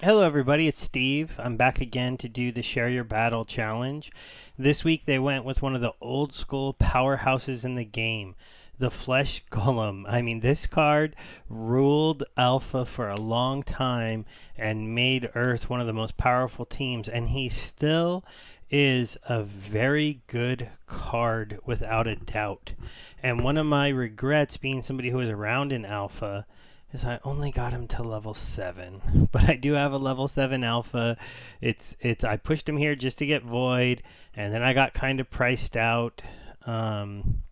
Hello, everybody. It's Steve. I'm back again to do the Share Your Battle challenge. This week they went with one of the old school powerhouses in the game, the Flesh Golem. I mean, this card ruled Alpha for a long time and made Earth one of the most powerful teams, and he still is a very good card without a doubt. And one of my regrets being somebody who was around in Alpha is I only got him to level 7, but I do have a level 7 alpha. It's I pushed him here just to get void, and then I got kind of priced out. Um,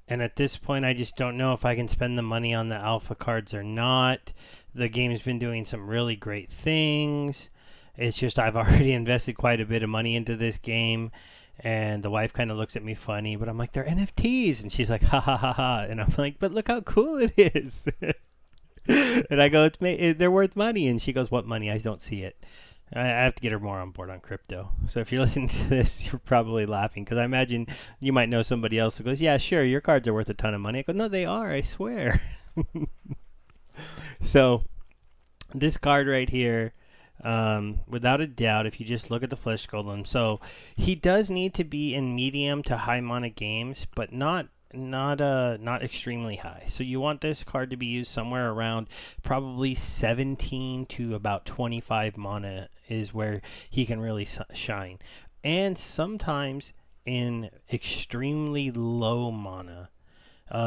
and at this point, I just don't know if I can spend the money on the alpha cards or not. The game's been doing some really great things. It's just I've already invested quite a bit of money into this game, and the wife kind of looks at me funny, but I'm like, they're NFTs, and she's like, ha ha ha ha, and I'm like, but look how cool it is. And I go, they're worth money. And she goes, what money? I don't see it. I have to get her more on board on crypto. So if you're listening to this, you're probably laughing because I imagine you might know somebody else who goes, yeah, sure, your cards are worth a ton of money. I go, no, they are, I swear. So this card right here, without a doubt, if you just look at the Flesh Golem, so he does need to be in medium to high mana games, but not extremely high. So you want this card to be used somewhere around probably 17 to about 25 mana is where he can really shine. And sometimes in extremely low mana,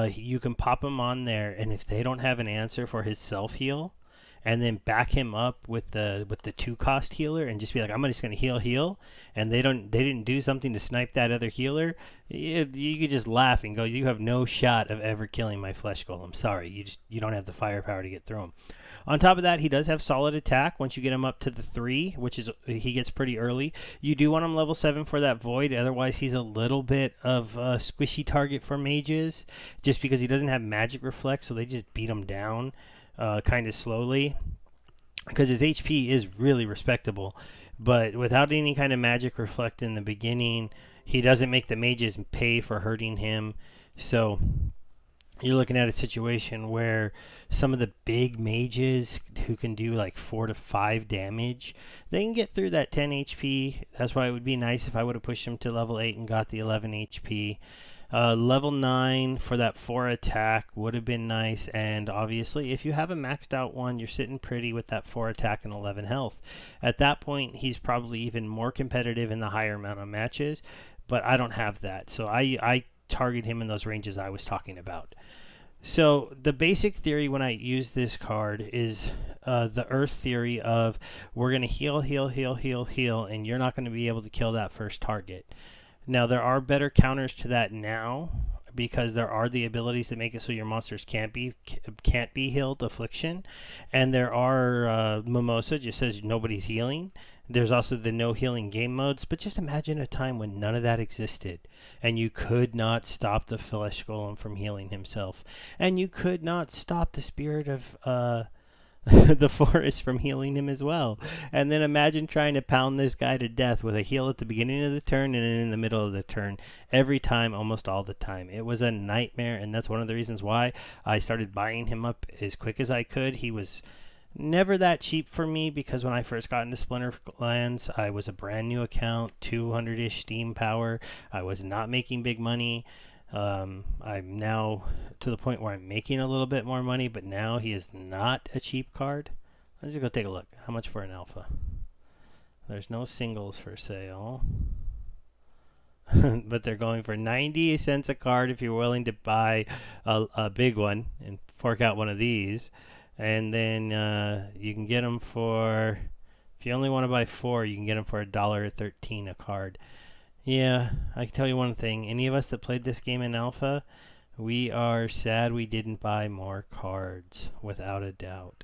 you can pop him on there, and if they don't have an answer for his self heal, and then back him up with the 2 cost healer and just be like, I'm just gonna heal, and they didn't do something to snipe that other healer, you could just laugh and go, you have no shot of ever killing my Flesh Golem. Sorry, you don't have the firepower to get through him. On top of that, he does have solid attack once you get him up to the 3, which is he gets pretty early. You do want him level 7 for that void, otherwise he's a little bit of a squishy target for mages, just because he doesn't have magic reflect, so they just beat him down kind of slowly, because his HP is really respectable. But without any kind of magic reflect in the beginning, he doesn't make the mages pay for hurting him. So you're looking at a situation where some of the big mages who can do like 4 to 5 damage, they can get through that 10 HP. That's why it would be nice if I would have pushed him to level 8 and got the 11 HP. Level 9 for that 4 attack would have been nice, and obviously if you have a maxed out one, you're sitting pretty with that 4 attack and 11 health. At that point, he's probably even more competitive in the higher amount of matches, but I don't have that, so I target him in those ranges I was talking about. So the basic theory when I use this card is the Earth theory of we're going to heal, heal, heal, heal, heal, and you're not going to be able to kill that first target. Now, there are better counters to that now because there are the abilities that make it so your monsters can't be healed, affliction, and there are Mimosa just says nobody's healing. There's also the no healing game modes, but just imagine a time when none of that existed, and you could not stop the Flesh Golem from healing himself, and you could not stop the spirit of the forest from healing him as well. And then imagine trying to pound this guy to death with a heal at the beginning of the turn and in the middle of the turn. Every time, almost all the time. It was a nightmare, and that's one of the reasons why I started buying him up as quick as I could. He was never that cheap for me because when I first got into Splinterlands, I was a brand new account, 200-ish Steam power. I was not making big money. I'm now to the point where I'm making a little bit more money, but now he is not a cheap card. Let's just go take a look. How much for an alpha? There's no singles for sale. But they're going for 90 cents a card if you're willing to buy a big one and fork out one of these. And then you can get them for, if you only want to buy 4, you can get them for $1.13 a card. Yeah, I can tell you one thing. Any of us that played this game in alpha, we are sad we didn't buy more cards, without a doubt.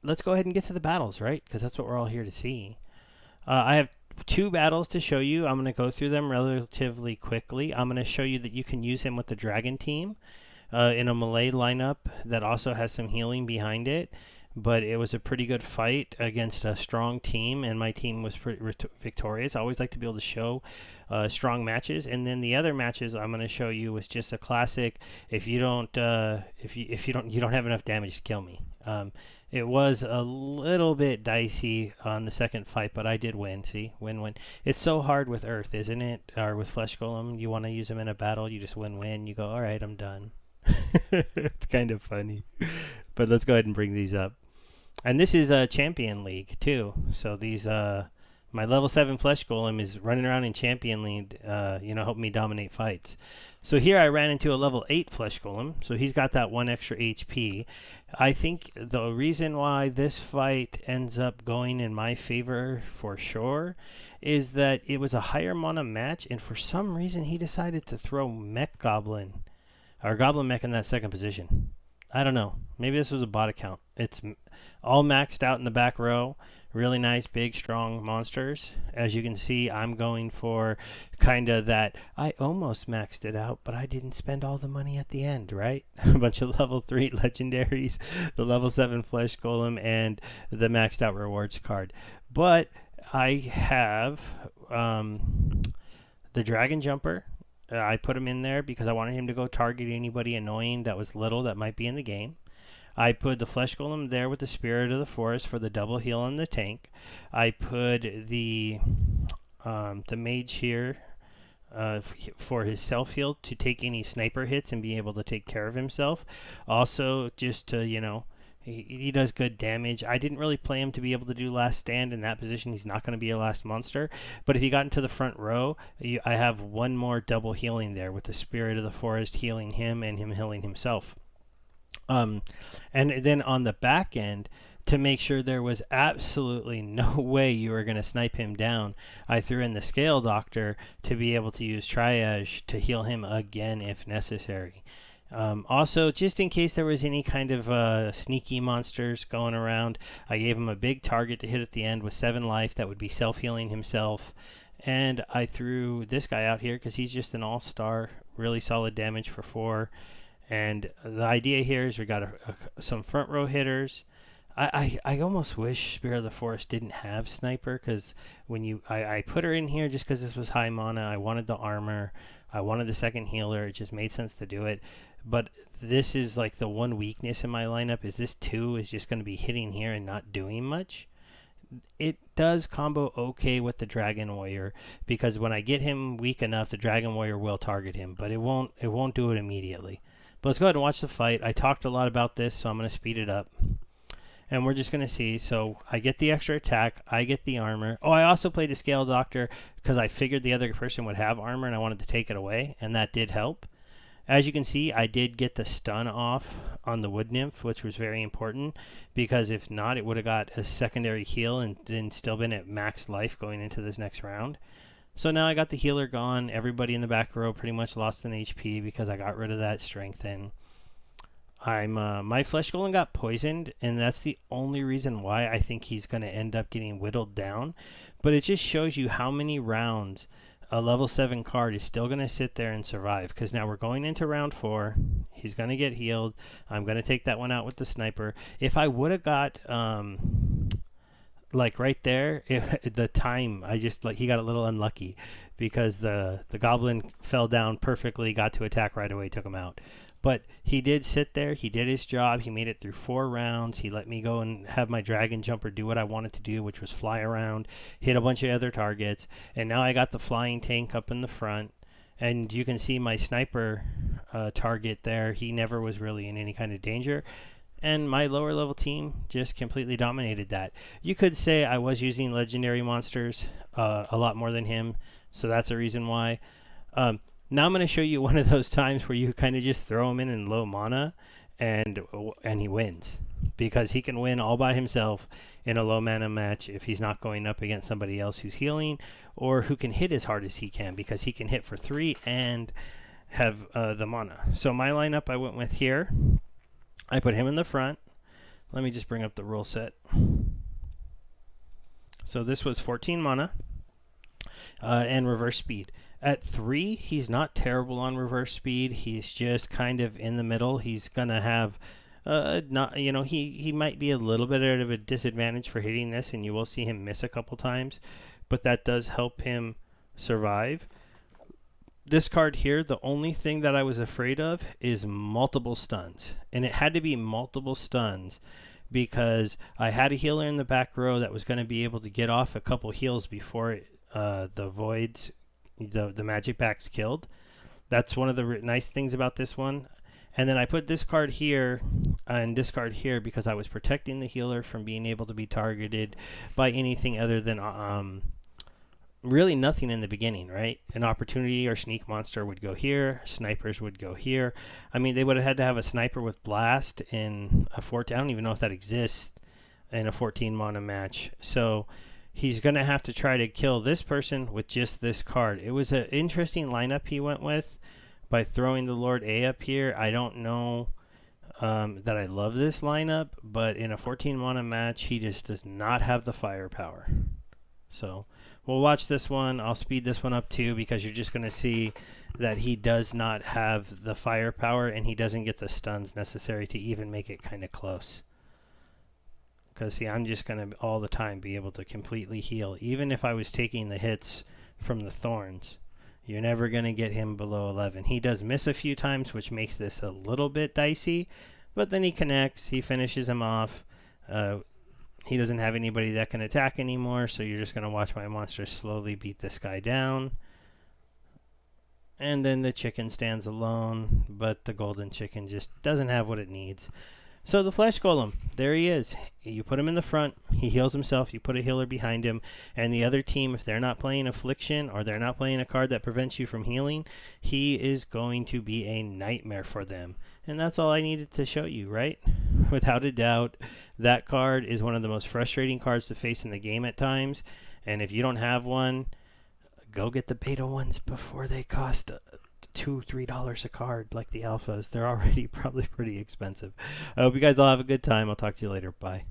Let's go ahead and get to the battles, right? Because that's what we're all here to see. I have 2 battles to show you. I'm going to go through them relatively quickly. I'm going to show you that you can use him with the dragon team in a melee lineup that also has some healing behind it. But it was a pretty good fight against a strong team, and my team was pretty victorious. I always like to be able to show strong matches. And then the other matches I'm going to show you was just a classic. If you don't, you don't have enough damage to kill me. It was a little bit dicey on the second fight, but I did win. See, win-win. It's so hard with Earth, isn't it? Or with Flesh Golem, you want to use them in a battle, you just win-win. You go, all right, I'm done. It's kind of funny. But let's go ahead and bring these up. And this is a Champion League, too. So these, my level 7 Flesh Golem is running around in Champion League, helping me dominate fights. So here I ran into a level 8 Flesh Golem, so he's got that 1 extra HP. I think the reason why this fight ends up going in my favor for sure is that it was a higher mana match, and for some reason he decided to throw Mech Goblin, or Goblin Mech in that second position. I don't know. Maybe this was a bot account. It's all maxed out in the back row. Really nice, big, strong monsters. As you can see, I'm going for kind of that. I almost maxed it out, but I didn't spend all the money at the end, right? A bunch of level 3 legendaries, the level 7 Flesh Golem, and the maxed out rewards card. But I have the Dragon Jumper. I put him in there because I wanted him to go target anybody annoying that was little that might be in the game. I put the Flesh Golem there with the Spirit of the Forest for the double heal on the tank. I put the Mage here for his self-heal to take any sniper hits and be able to take care of himself. Also, just to, he does good damage. I didn't really play him to be able to do last stand in that position. He's not going to be a last monster. But if he got into the front row, I have one more double healing there with the Spirit of the Forest healing him and him healing himself. And then on the back end, to make sure there was absolutely no way you were going to snipe him down, I threw in the Scale Doctor to be able to use Triage to heal him again if necessary. Also, just in case there was any kind of sneaky monsters going around, I gave him a big target to hit at the end with 7 life that would be self-healing himself. And I threw this guy out here because he's just an all-star, really solid damage for 4. And the idea here is we got some front row hitters. I almost wish Spirit of the Forest didn't have Sniper, because when I put her in here just because this was high mana. I wanted the armor. I wanted the second healer. It just made sense to do it. But this is like the one weakness in my lineup is this 2 is just going to be hitting here and not doing much. It does combo okay with the Dragon Warrior, because when I get him weak enough, the Dragon Warrior will target him, but it won't do it immediately. But let's go ahead and watch the fight. I talked a lot about this, so I'm going to speed it up. And we're just going to see. So I get the extra attack. I get the armor. Oh, I also played the Scale Doctor because I figured the other person would have armor and I wanted to take it away, and that did help. As you can see, I did get the stun off on the Wood Nymph, which was very important, because if not, it would have got a secondary heal and then still been at max life going into this next round. So now I got the healer gone. Everybody in the back row pretty much lost an HP because I got rid of that strength in. My Flesh Golem got poisoned, and that's the only reason why I think he's going to end up getting whittled down. But it just shows you how many rounds a level 7 card is still going to sit there and survive, because now we're going into round 4. He's going to get healed. I'm going to take that one out with the sniper. If I would have got like right there, the time, he got a little unlucky because the goblin fell down perfectly, got to attack right away, took him out. But he did sit there. He did his job. He made it through 4 rounds. He let me go and have my Dragon Jumper do what I wanted to do, which was fly around, hit a bunch of other targets. And now I got the flying tank up in the front. And you can see my sniper target there. He never was really in any kind of danger. And my lower level team just completely dominated that. You could say I was using legendary monsters a lot more than him, so that's a reason why. Now I'm going to show you one of those times where you kind of just throw him in low mana, and he wins. Because he can win all by himself in a low mana match if he's not going up against somebody else who's healing, or who can hit as hard as he can, because he can hit for 3 and have the mana. So my lineup I went with here. I put him in the front. Let me just bring up the rule set. So this was 14 mana and reverse speed. At 3, he's not terrible on reverse speed. He's just kind of in the middle. He's going to have, he might be a little bit out of a disadvantage for hitting this, and you will see him miss a couple times. But that does help him survive. this card here, the only thing that I was afraid of is multiple stuns. And it had to be multiple stuns because I had a healer in the back row that was going to be able to get off a couple heals before the voids, the magic backs killed. That's one of the nice things about this one. And then I put this card here and this card here because I was protecting the healer from being able to be targeted by anything other than really nothing in the beginning, right? An opportunity or sneak monster would go here. Snipers would go here. I mean, they would have had to have a sniper with blast in a 14. I don't even know if that exists in a 14 mana match. So he's going to have to try to kill this person with just this card. It was an interesting lineup he went with by throwing the Lord A up here. I don't know that I love this lineup, but in a 14 mana match, he just does not have the firepower. So we'll watch this one. I'll speed this one up too because you're just going to see that he does not have the firepower and he doesn't get the stuns necessary to even make it kind of close. Because see, I'm just going to all the time be able to completely heal. Even if I was taking the hits from the thorns, you're never going to get him below 11. He does miss a few times, which makes this a little bit dicey. But then he connects. He finishes him off. He doesn't have anybody that can attack anymore, so you're just going to watch my monster slowly beat this guy down. And then the chicken stands alone, but the golden chicken just doesn't have what it needs. So the flesh golem, there he is. You put him in the front, he heals himself, you put a healer behind him, and the other team, if they're not playing affliction or they're not playing a card that prevents you from healing, he is going to be a nightmare for them. And that's all I needed to show you, right? Without a doubt, that card is one of the most frustrating cards to face in the game at times. And if you don't have one, go get the beta ones before they cost $2-3 a card like the alphas. They're already probably pretty expensive. I hope you guys all have a good time. I'll talk to you later. Bye.